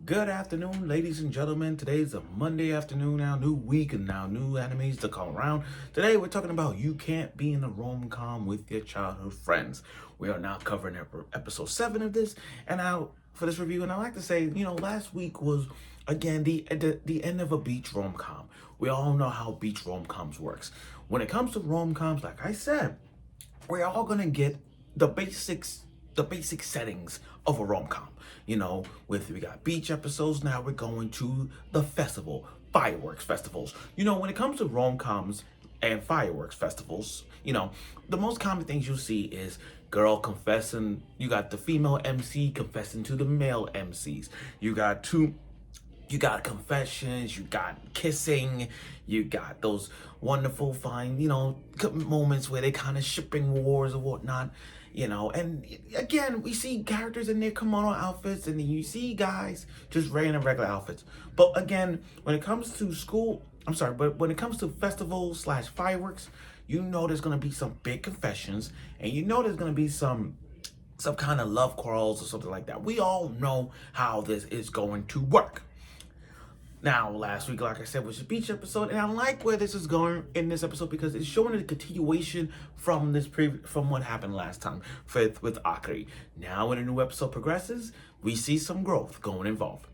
Good afternoon, ladies and gentlemen. Today's a Monday afternoon now, new week, and now new animes to come around. Today we're talking about You Can't Be in a Rom-Com with Your Childhood Friends. We are now covering episode 7 of this, and now for this review, and I like to say, last week was, again, the end of a beach rom-com. We all know how beach rom-coms works. When it comes to rom-coms, like I said, we're all gonna get the basic settings of a rom-com. We got beach episodes, now we're going to the festival, fireworks festivals. When it comes to rom-coms and fireworks festivals, the most common things you see is girl confessing, you got the female MC confessing to the male MCs. You got confessions, you got kissing, you got those wonderful, fine, moments where they kind of shipping wars or whatnot, And again, we see characters in their kimono outfits, and then you see guys just wearing regular outfits. But again, when it comes to but when it comes to festivals slash fireworks, there's gonna be some big confessions, and there's gonna be some kind of love quarrels or something like that. We all know how this is going to work. Now, last week, like I said, was a beach episode, and I like where this is going in this episode because it's showing a continuation from from what happened last time with Akari. Now, when a new episode progresses, we see some growth going involved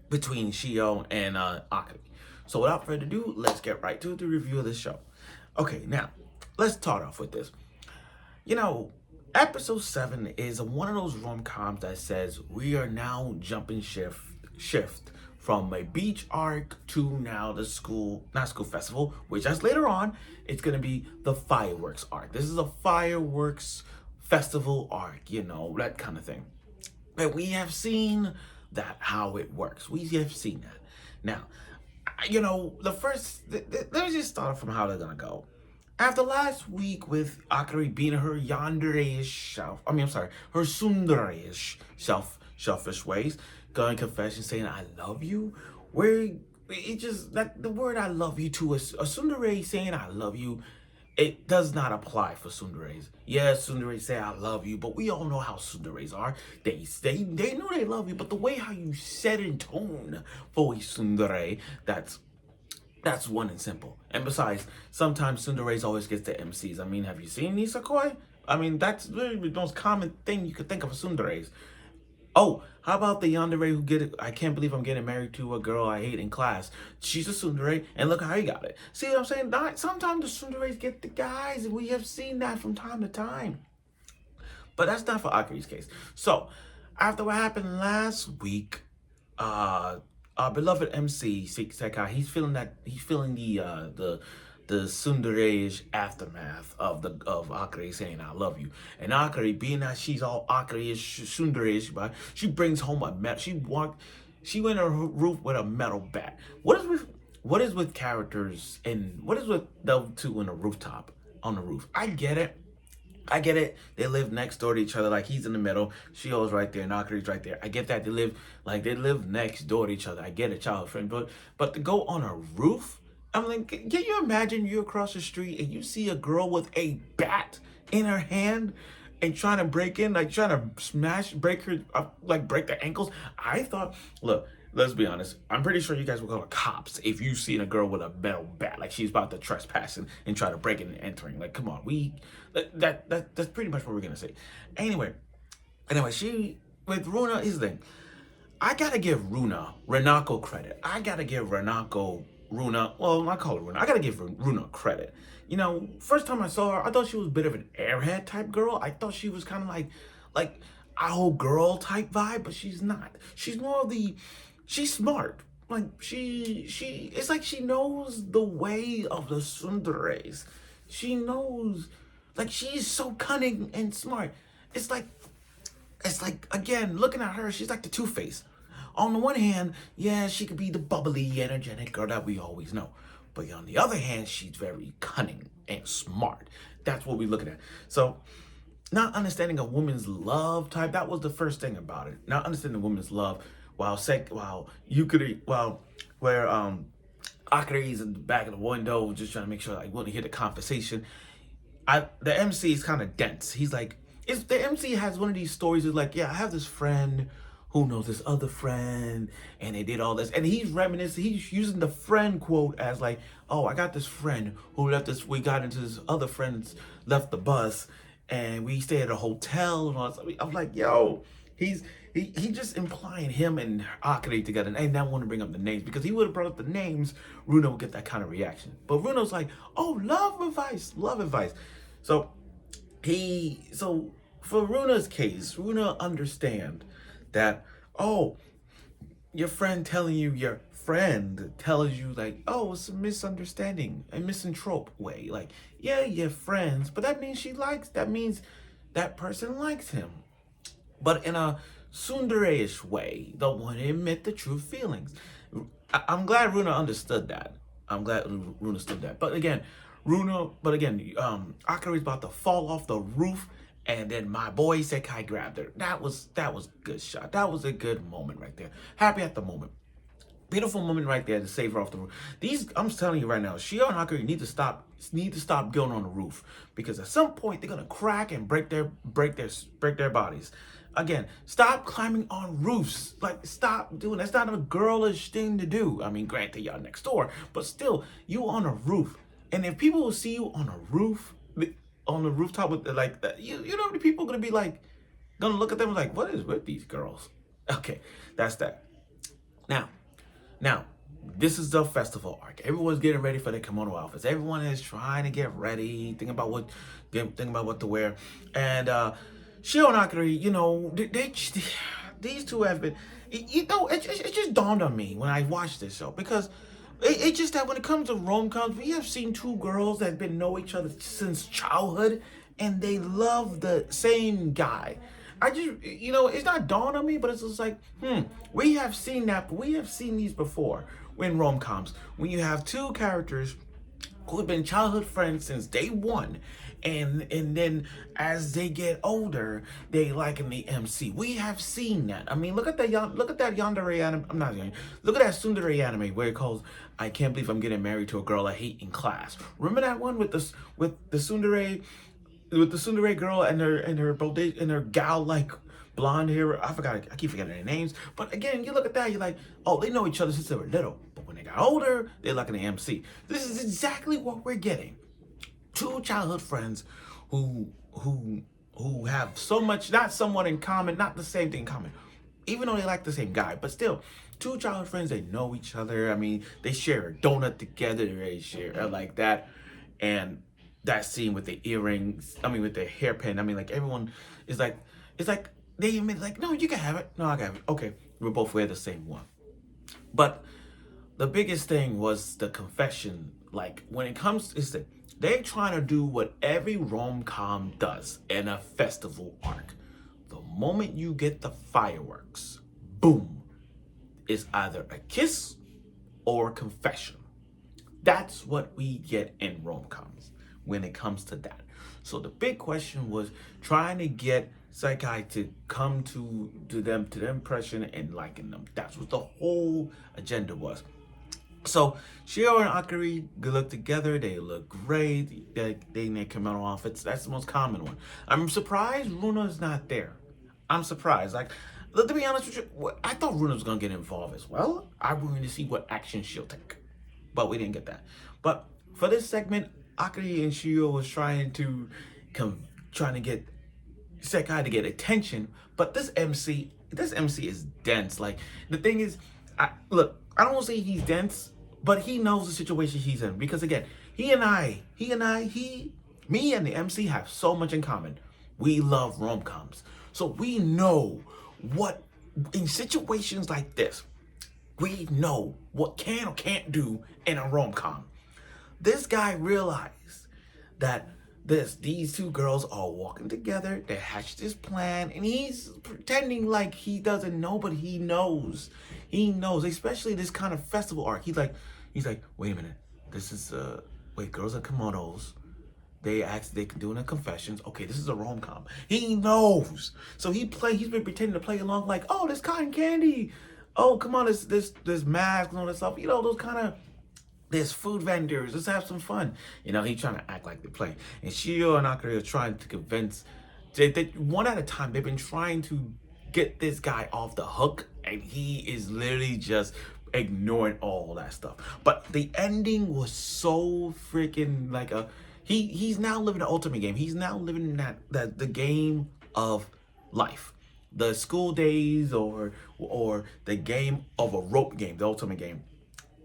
between Shio and Akari. So, without further ado, let's get right to the review of the show. Okay, now let's start off with this. Episode 7 is one of those rom-coms that says we are now jumping shift from a beach arc to now the not school festival, which as later on, it's going to be the fireworks arc. This is a fireworks festival arc, that kind of thing. And we have seen that, how it works. We have seen that. Now, let me just start from how they're going to go. After last week with Akari being her yandere-ish self, her tsundere-ish selfish ways, going confession saying I love you, where it just that the word I love you to a tsundere saying I love you, it does not apply for tsunderes. Yes, tsunderes say I love you, but we all know how tsunderes are. They know they love you, but the way how you set in tone for a tsundere, that's one and simple. And besides, sometimes tsunderes always gets the MCs. Have you seen Nisakoi? That's literally the most common thing you could think of tsunderes. Oh, how about the yandere who I can't believe I'm getting married to a girl I hate in class. She's a tsundere, and look how he got it. See what I'm saying? Sometimes the tsunderes get the guys, and we have seen that from time to time. But that's not for Akari's case. So, after what happened last week, our beloved MC Sekai, he's feeling the tsundere-ish aftermath of Akari saying I love you. And Akari, being that she's all Akari-ish, tsundere-ish, but she brings home a metal. She went on her roof with a metal bat. What is with characters and what is with those two on the roof? I get it. They live next door to each other, like he's in the middle, Shio's right there, and Akari's right there. I get that. They live next door to each other. I get it, child friend. But to go on a roof, can you imagine you across the street and you see a girl with a bat in her hand and trying to break in, trying to break the ankles? I thought, look, let's be honest. I'm pretty sure you guys will call the cops if you seen a girl with a metal bat, like she's about to trespass and try to break in and entering. Come on, that's pretty much what we're gonna say. Anyway, she with Runa is the thing. I gotta give Renako credit. I gotta give Runa, well, I call her Runa. I gotta give Runa credit. First time I saw her, I thought she was a bit of an airhead type girl. I thought she was kind of like owl girl type vibe, but she's not. She's more of she's smart. It's like she knows the way of the tsunderes. She knows, she's so cunning and smart. It's like, again, looking at her, she's like the Two-Face. On the one hand, yeah, she could be the bubbly, energetic girl that we always know. But on the other hand, she's very cunning and smart. That's what we're looking at. So, not understanding a woman's love type, that was the first thing about it. Not understanding a woman's love where Akari is in the back of the window just trying to make sure I want to hear the conversation. The MC is kind of dense. He's like, the MC has one of these stories of yeah, I have this friend who knows this other friend, and they did all this, and he's reminiscing, he's using the friend quote as like, oh, I got this friend who left us, we got into this other friends, left the bus, and we stayed at a hotel and all that stuff. I'm like, yo, he just implying him and Akari together, and I don't want to bring up the names, because he would have brought up the names, Runa would get that kind of reaction. But Runo's like, oh, love advice, love advice. So for Runa's case, Runa understand that, oh, your friend telling you, your friend tells you like, oh, it's a misunderstanding, a misanthrope way. Like, yeah, you're friends, but that means that means that person likes him. But in a tsundere-ish way, don't want to admit the true feelings. I'm glad Runa understood that. I'm glad Runa understood that. But again, Akari's about to fall off the roof, and then my boy Sekai grabbed her. That was a good shot. That was a good moment right there. Happy at the moment. Beautiful moment right there to save her off the roof. I'm telling you right now, Shio and Akari need to stop going on the roof, because at some point they're gonna crack and break their bodies. Again, stop climbing on roofs. Like, stop doing that. That's not a girlish thing to do. I mean, granted, y'all next door, but still, you on a roof. And if people will see you on a roof, on the rooftop with like that, you know how many people are gonna be like, gonna look at them like, what is with these girls? Okay, that's that. Now, this is the festival arc. Everyone's getting ready for their kimono outfits. Everyone is trying to get ready, thinking about what to wear, and Shio and Akari, you know, these two have been, you know, it just dawned on me when I watched this show, because it's just that when it comes to rom-coms, we have seen two girls that have been know each other since childhood, and they love the same guy. I just, you know, it's not dawned on me, but it's just like, we have seen that, but we have seen these before in rom-coms, when you have two characters who have been childhood friends since day one, and then as they get older, they like in the MC. We have seen that. I mean, look at that yandere anime. I'm not young. Look at that tsundere anime where it calls, I can't believe I'm getting married to a girl I hate in class. Remember that one with the tsundere, girl and her gal like blonde hair. I keep forgetting their names. But again, you look at that, you're like, oh, they know each other since they were little. But when they got older, they're like in the MC. This is exactly what we're getting. Two childhood friends who have so much, not somewhat in common, not the same thing in common, even though they like the same guy, but still, two childhood friends, they know each other. I mean, they share a donut together, they share like that. And that scene with the earrings, I mean, with the hairpin, I mean, like, everyone is like, it's like, they admit, like, no, you can have it. No, I can have it. Okay, we both wear the same one. But the biggest thing was the confession. Like, when it comes, they're trying to do what every rom-com does in a festival arc. The moment you get the fireworks, boom, it's either a kiss or a confession. That's what we get in rom-coms when it comes to that. So the big question was trying to get Sekai to come to the impression and liking them. That's what the whole agenda was. So Shio and Akari look together. They look great. They in their kimono outfits. That's the most common one. I'm surprised Runa's not there. I'm surprised. Like, to be honest with you, I thought Runa was gonna get involved as well. I wanted to see what action she'll take, but we didn't get that. But for this segment, Akari and Shio was trying to get Sekai to get attention. But this MC is dense. Like, the thing is, I don't want to say he's dense, but he knows the situation he's in. Because again, me and the MC have so much in common. We love rom-coms. So we know what, in situations like this, we know what can or can't do in a rom-com. This guy realized that these two girls are walking together. They hatched this plan, and he's pretending like he doesn't know, but he knows. He knows, especially this kind of festival arc. He's like, wait a minute. This is girls in kimonos. They can do it in confessions. Okay, this is a rom-com. He knows. So he's been pretending to play along like, oh, there's cotton candy. Oh, come on, there's masks and all this stuff. You know, those kind of, there's food vendors. Let's have some fun. You know, he's trying to act like they play. And Shio and Akari are trying to convince, they one at a time, they've been trying to get this guy off the hook, and he is literally just ignoring all that stuff. But the ending was so freaking like a he's now living the ultimate game. He's now living that the game of life. The school days or the game of a rope game, the ultimate game.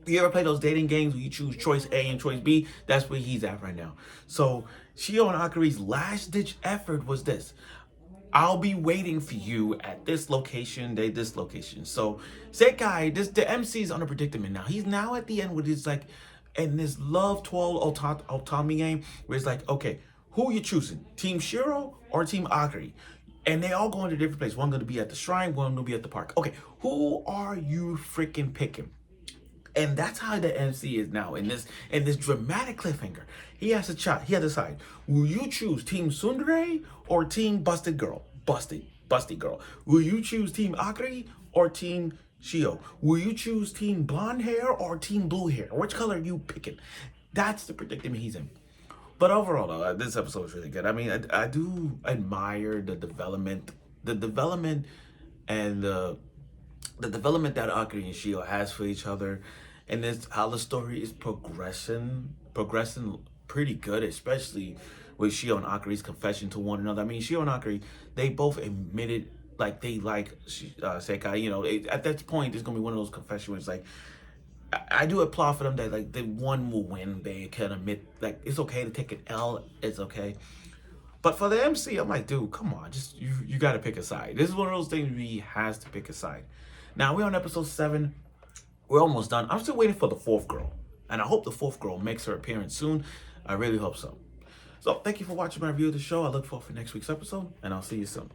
You ever play those dating games where you choose choice A and choice B? That's where he's at right now. So Shio and Akari's last ditch effort was this. I'll be waiting for you at this location, this location. So Sekai, the MC is under predicament now. He's now at the end with his like in this Love 12 Otami game where it's like, okay, who are you choosing? Team Shiro or Team Akari? And they all going to different places. One going to be at the shrine, one going to be at the park. Okay, who are you freaking picking? And that's how the MC is now in this dramatic cliffhanger. He has to decide. Will you choose Team Tsundere or Team Busted Girl? Busted Girl. Will you choose Team Akari or Team Shio? Will you choose Team Blonde Hair or Team Blue Hair? Which color are you picking? That's the predicament he's in. But overall, though, this episode is really good. I mean, I do admire the development and the development that Akari and Shio has for each other, and it's how the story is progressing pretty good, especially with Shio and Akari's confession to one another. I mean, Shio and Akari, they both admitted like they like Sekai. You know, at that point, there's gonna be one of those confessions where it's like, I do applaud for them that like the one will win. They can admit like it's okay to take an L. It's okay. But for the MC, I'm like, dude, come on, just you got to pick a side. This is one of those things where he has to pick a side. Now we're on episode 7. We're almost done. I'm still waiting for the 4th girl, and I hope the 4th girl makes her appearance soon. I really hope so. So thank you for watching my review of the show. I look forward for next week's episode, and I'll see you soon.